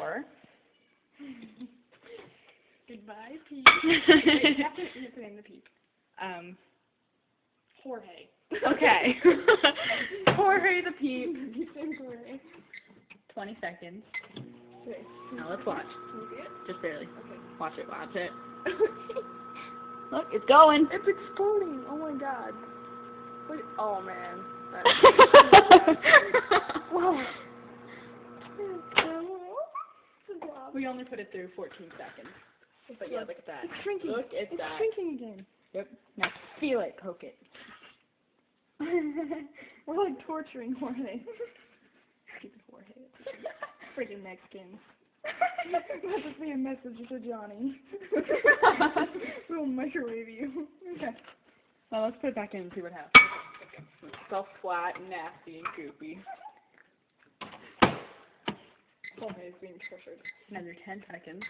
4. Goodbye, Peep. Wait, you have to name the Peep. Jorge. Okay. Jorge the Peep. You say Jorge. 20 seconds. Okay. Now let's watch. Can you see it? Just barely. Okay. Watch it, watch it. Look, it's going. It's exploding. Oh my god. Wait. Oh man. Wow. We only put it through 14 seconds. But yeah, look at that. It's shrinking. Look at it's that. shrinking again. Yep. Now feel it, poke it. We're like torturing Jorge. Stupid Jorge. Freaking Mexican. Let this be a message to Johnny. We'll microwave you. Okay. Now let's put it back in and see what happens. It's all flat and nasty and goopy. Jorge is being tortured. Another 10 seconds.